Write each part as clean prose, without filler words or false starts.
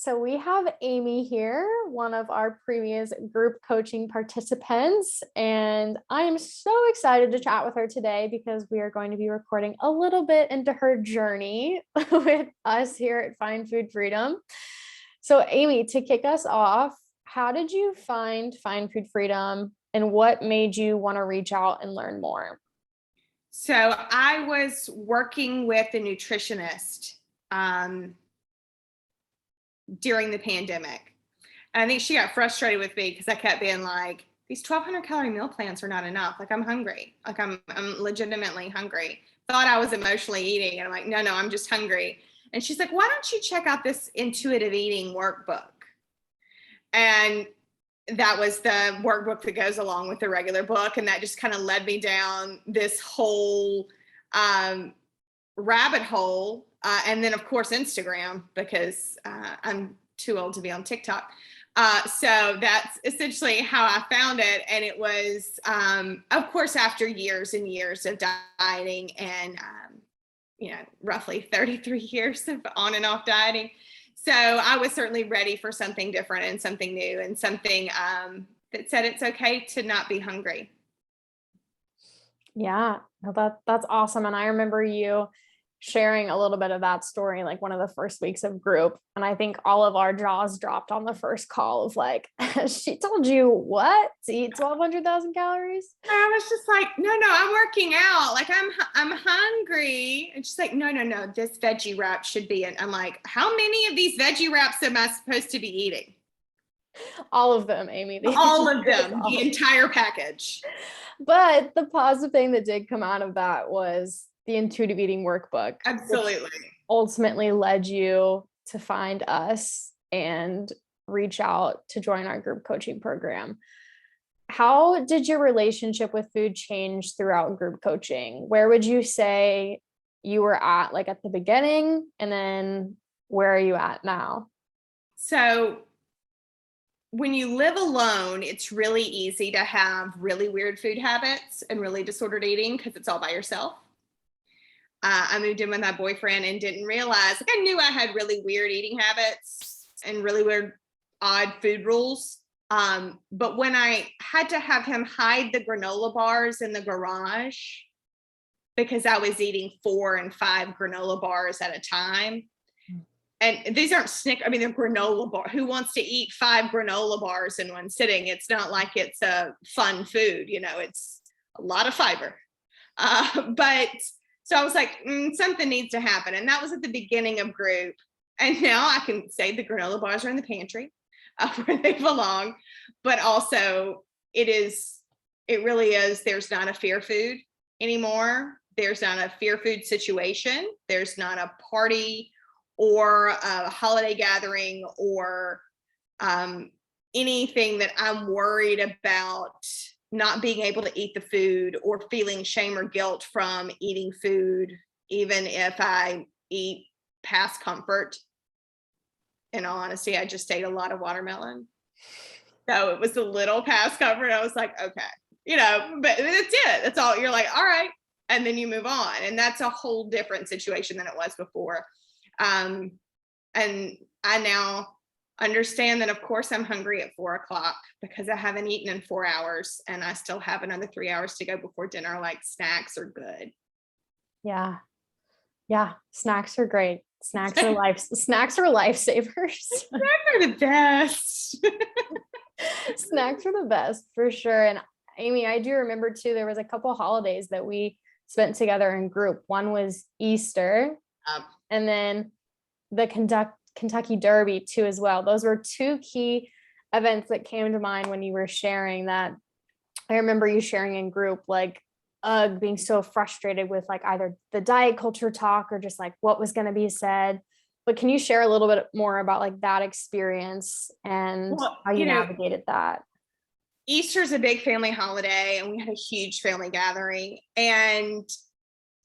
So we have Amy here, one of our previous group coaching participants, and I am so excited to chat with her today because we are going to be recording a little bit into her journey with us here at Find Food Freedom. So Amy, to kick us off, how did you find Food Freedom and what made you want to reach out and learn more? So I was working with a nutritionist during the pandemic. And I think she got frustrated with me because I kept being like, these 1,200 calorie meal plans are not enough. Like I'm hungry. Like I'm legitimately hungry. Thought I was emotionally eating. And I'm like, no, I'm just hungry. And she's like, why don't you check out this intuitive eating workbook? And that was the workbook that goes along with the regular book. And that just kind of led me down this whole rabbit hole. And then, of course, Instagram, because I'm too old to be on TikTok. So that's essentially how I found it. And it was, of course, after years and years of dieting and, roughly 33 years of on and off dieting. So I was certainly ready for something different and something new and something that said it's okay to not be hungry. Yeah, no, that's awesome. And I remember you sharing a little bit of that story, like one of the first weeks of group. And I think all of our jaws dropped on the first call of like, she told you what to eat 1,200,000 calories. I was just like, no, I'm working out. Like I'm hungry. And she's like, no, this veggie wrap should be in. I'm like, how many of these veggie wraps am I supposed to be eating? All of them, Amy. All of them, the entire package. But the positive thing that did come out of that was the intuitive eating workbook. Absolutely. Ultimately led you to find us and reach out to join our group coaching program. How did your relationship with food change throughout group coaching? Where would you say you were at, like at the beginning, and then where are you at now? So when you live alone, it's really easy to have really weird food habits and really disordered eating because it's all by yourself. I moved in with my boyfriend and didn't realize, like I knew I had really weird eating habits and really weird, odd food rules. But when I had to have him hide the granola bars in the garage because I was eating 4 and 5 granola bars at a time. And these aren't they're granola bars. Who wants to eat 5 granola bars in one sitting? It's not like it's a fun food, it's a lot of fiber. But so I was like, something needs to happen. And that was at the beginning of group. And now I can say the granola bars are in the pantry where they belong. But also it really is, there's not a fear food anymore. There's not a fear food situation. There's not a party or a holiday gathering or anything that I'm worried about not being able to eat the food or feeling shame or guilt from eating food, even if I eat past comfort. In all honesty, I just ate a lot of watermelon. So it was a little past comfort. I was like, okay, but that's it. That's all. You're like, all right. And then you move on. And that's a whole different situation than it was before. And I now understand that, of course, I'm hungry at 4:00 because I haven't eaten in 4 hours and I still have another 3 hours to go before dinner. Like snacks are good. Yeah. Snacks are great. Snacks are lifesavers. Snacks are the best. Snacks are the best for sure. And Amy, I do remember too, there was a couple of holidays that we spent together in group. One was Easter, and then the Kentucky Derby too as well. Those were 2 key events that came to mind when you were sharing that. I remember you sharing in group, like being so frustrated with like either the diet culture talk or just like what was going to be said. But can you share a little bit more about like that experience and how you navigated that? Easter's a big family holiday and we had a huge family gathering, and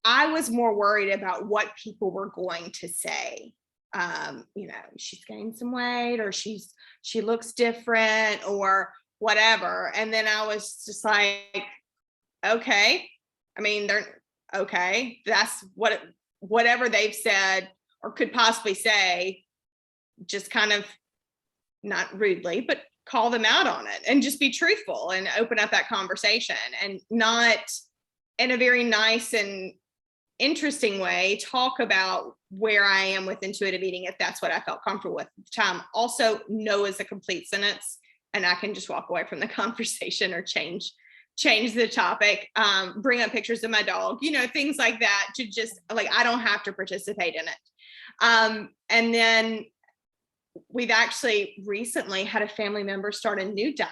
I was more worried about what people were going to say. She's gained some weight, or she looks different, or whatever. And then I was just like, okay, I mean, they're okay. That's whatever they've said or could possibly say. just kind of, not rudely, but call them out on it and just be truthful and open up that conversation, and not in a very nice and interesting way talk about where I am with intuitive eating if that's what I felt comfortable with at the time. Also, no is a complete sentence, and I can just walk away from the conversation or change the topic, bring up pictures of my dog, things like that, to just like, I don't have to participate in it. And then we've actually recently had a family member start a new diet,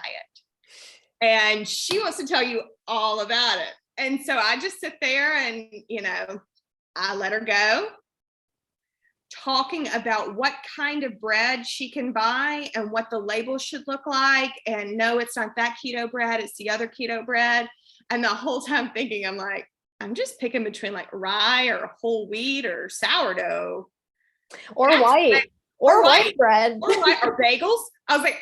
and she wants to tell you all about it. And so I just sit there and, I let her go, talking about what kind of bread she can buy and what the label should look like. And no, it's not that keto bread, it's the other keto bread. And the whole time thinking, I'm like, I'm just picking between like rye or whole wheat or sourdough. Or white. Or white bread. Or bagels. I was like,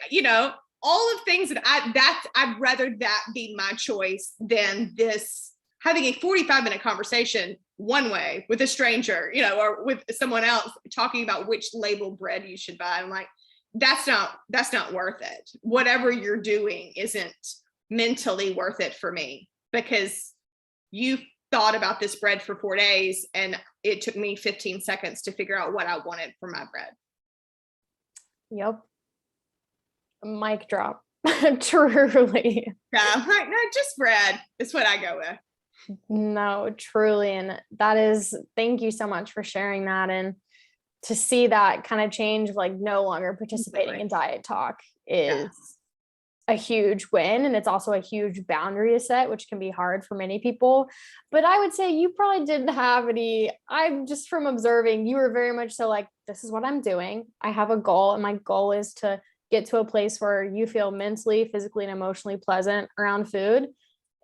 all of things that I'd rather that be my choice than this having a 45-minute conversation one way with a stranger, or with someone else talking about which label bread you should buy. I'm like, that's not worth it. Whatever you're doing isn't mentally worth it for me, because you thought about this bread for 4 days and it took me 15 seconds to figure out what I wanted for my bread. Yep. Mic drop. Truly. Yeah, like, no, just bread is what I go with. No, truly. And that is, thank you so much for sharing that. And to see that kind of change, like no longer participating in diet talk is a huge win. And it's also a huge boundary to set, which can be hard for many people. But I would say you probably didn't have any, I'm just from observing, you were very much so like, this is what I'm doing. I have a goal, and my goal is to get to a place where you feel mentally, physically, and emotionally pleasant around food,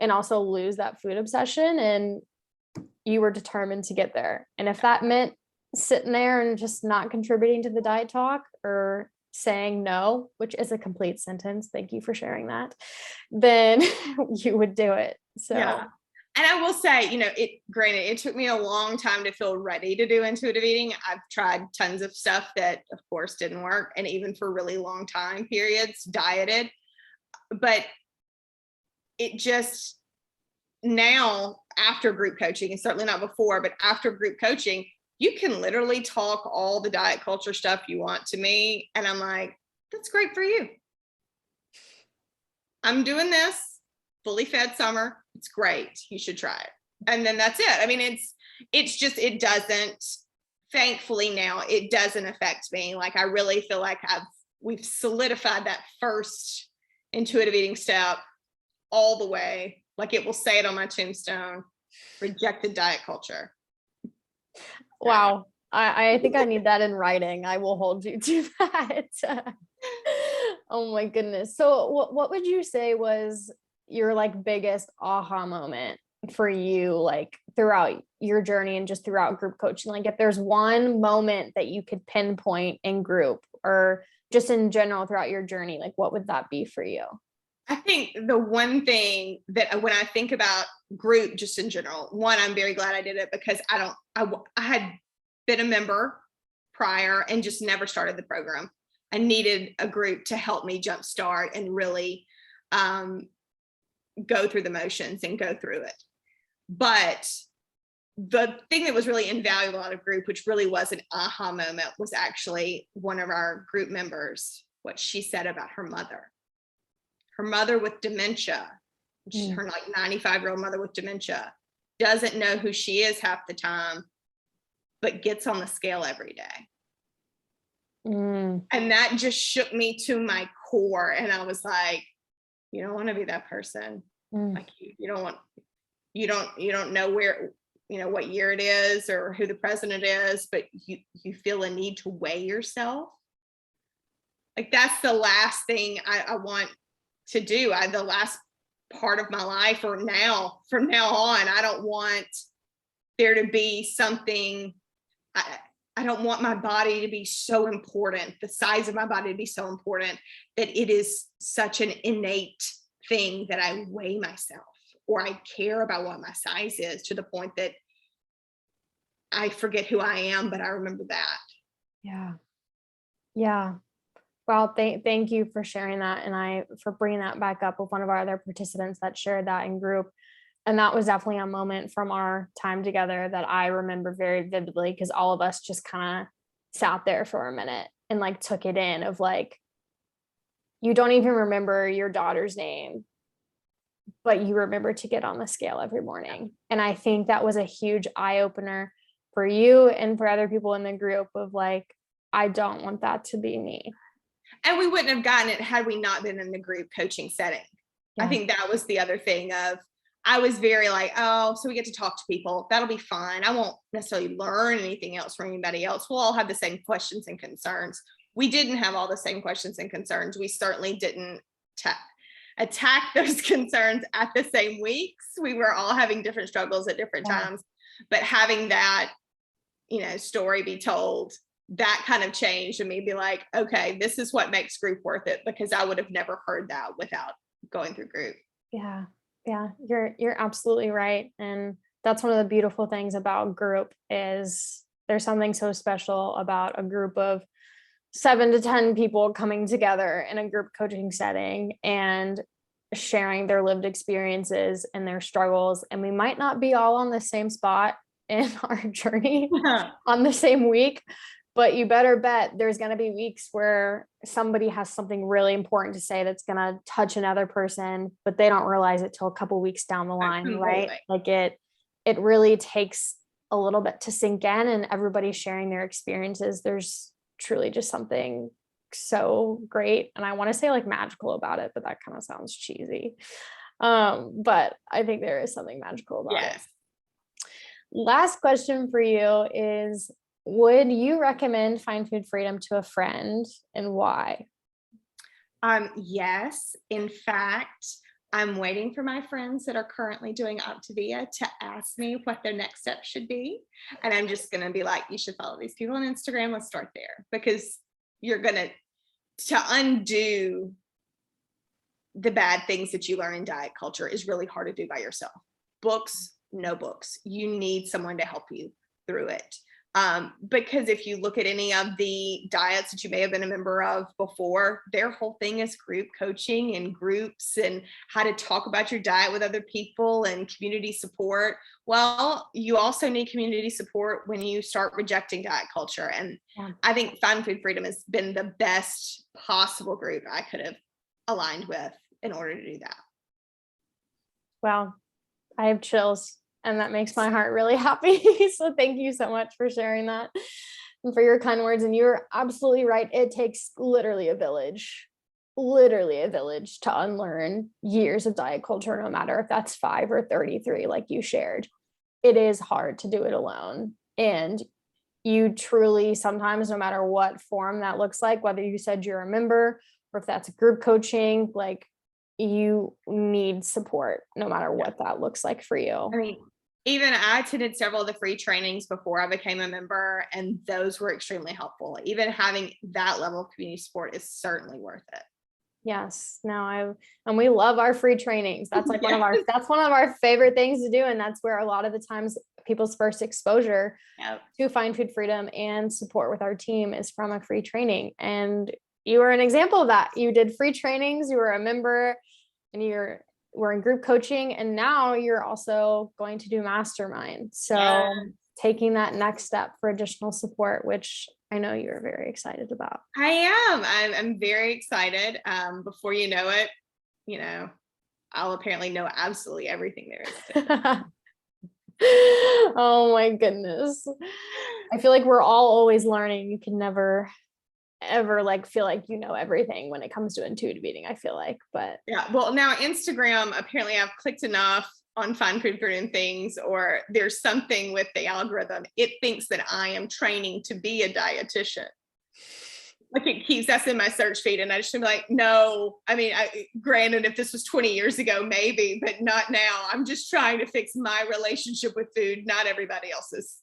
and also lose that food obsession. And you were determined to get there. And if that meant sitting there and just not contributing to the diet talk or saying no, which is a complete sentence, thank you for sharing that, then you would do it. So yeah. And I will say, granted, it took me a long time to feel ready to do intuitive eating. I've tried tons of stuff that of course didn't work, and even for really long time periods dieted, but it just, now after group coaching, and certainly not before, but after group coaching, you can literally talk all the diet culture stuff you want to me. And I'm like, that's great for you. I'm doing this fully fed summer. It's great. You should try it. And then that's it. I mean, it's just, it doesn't, thankfully now it doesn't affect me. Like, I really feel like we've solidified that first intuitive eating step all the way. Like, it will say it on my tombstone, rejected diet culture. Wow. I think I need that in writing. I will hold you to that. Oh my goodness. So what would you say was your like biggest aha moment for you, like throughout your journey and just throughout group coaching? Like, if there's one moment that you could pinpoint in group or just in general throughout your journey, like what would that be for you? I think the one thing that when I think about group, just in general, one, I'm very glad I did it, because I had been a member prior and just never started the program. I needed a group to help me jumpstart and really go through the motions and go through it. But the thing that was really invaluable out of group, which really was an aha moment, was actually one of our group members, what she said about her mother. Her mother with dementia, her like 95-year-old mother with dementia, doesn't know who she is half the time, but gets on the scale every day. And that just shook me to my core. And I was like, you don't want to be that person. Like, you don't know where, what year it is or who the president is, but you feel a need to weigh yourself. Like, that's the last thing I want to do. The last part of my life, or now, from now on, I don't want there to be something, I don't want my body to be so important, the size of my body to be so important that it is such an innate thing that I weigh myself or I care about what my size is, to the point that I forget who I am, but I remember that. Yeah. Yeah. Well, thank you for sharing that. And for bringing that back up with one of our other participants that shared that in group. And that was definitely a moment from our time together that I remember very vividly, because all of us just kind of sat there for a minute and like took it in of like, you don't even remember your daughter's name, but you remember to get on the scale every morning. And I think that was a huge eye opener for you and for other people in the group of like, I don't want that to be me. And we wouldn't have gotten it had we not been in the group coaching setting. Yeah. I think that was the other thing of, I was very like, oh, so we get to talk to people. That'll be fine. I won't necessarily learn anything else from anybody else. We'll all have the same questions and concerns. We didn't have all the same questions and concerns. We certainly didn't attack those concerns at the same weeks. We were all having different struggles at different times, but having that, story be told, that kind of changed and made me like, okay, this is what makes group worth it, because I would have never heard that without going through group. Yeah. Yeah, you're absolutely right. And that's one of the beautiful things about group is there's something so special about a group of 7 to 10 people coming together in a group coaching setting and sharing their lived experiences and their struggles. And we might not be all on the same spot in our journey on the same week, but you better bet there's going to be weeks where somebody has something really important to say that's going to touch another person, but they don't realize it till a couple weeks down the line, right? Like it really takes a little bit to sink in, and everybody sharing their experiences. There's truly just something so great. And I want to say like magical about it, but that kind of sounds cheesy. But I think there is something magical about it. Last question for you is, would you recommend Find Food Freedom to a friend, and why? Yes. In fact, I'm waiting for my friends that are currently doing Optavia to ask me what their next step should be. And I'm just going to be like, you should follow these people on Instagram. Let's start there, because you're going to undo the bad things that you learn in diet culture is really hard to do by yourself. Books, no books. You need someone to help you through it. Because if you look at any of the diets that you may have been a member of before, their whole thing is group coaching and groups and how to talk about your diet with other people and community support. Well, you also need community support when you start rejecting diet culture. And I think Find Food Freedom has been the best possible group I could have aligned with in order to do that. Wow, I have chills. And that makes my heart really happy. So thank you so much for sharing that and for your kind words. And you're absolutely right. It takes literally a village to unlearn years of diet culture, no matter if that's 5 or 33, like you shared. It is hard to do it alone. And you truly, sometimes, no matter what form that looks like, whether you said you're a member or if that's group coaching, like you need support no matter what that looks like for you. I mean, even I attended several of the free trainings before I became a member, and those were extremely helpful. Even having that level of community support is certainly worth it. Yes, and we love our free trainings. That's like one of our favorite things to do. And that's where a lot of the times people's first exposure to Find Food Freedom and support with our team is from a free training. And you were an example of that. You did free trainings, you were a member, and we're in group coaching, and now you're also going to do mastermind. So taking that next step for additional support, which I know you're very excited about. I am. I'm very excited. Before you know it, I'll apparently know absolutely everything there is to. Oh my goodness. I feel like we're all always learning. You can never ever like feel like you know everything when it comes to intuitive eating, I feel like. But well, now Instagram, apparently I've clicked enough on Find Food Freedom things, or there's something with the algorithm, it thinks that I am training to be a dietitian. Like it keeps us in my search feed, and I just be like, no, I mean, granted, if this was 20 years ago, maybe, but not now. I'm just trying to fix my relationship with food, not everybody else's.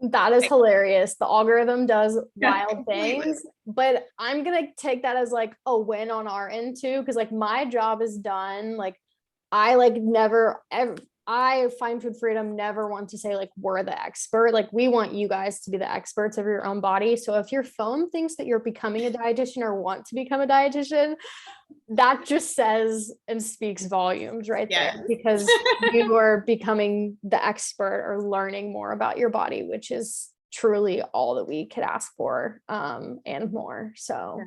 That is hilarious. The algorithm does wild things, but I'm going to take that as like a win on our end too. Cause like my job is done. Like I like never ever, I find Food Freedom never want to say like we're the expert. Like we want you guys to be the experts of your own body. So if your phone thinks that you're becoming a dietitian or want to become a dietitian, that just says and speaks volumes right Yes. there, because you are becoming the expert or learning more about your body, which is truly all that we could ask for, and more. So,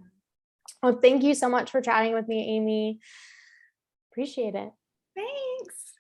well, thank you so much for chatting with me, Amy. Appreciate it. Thanks.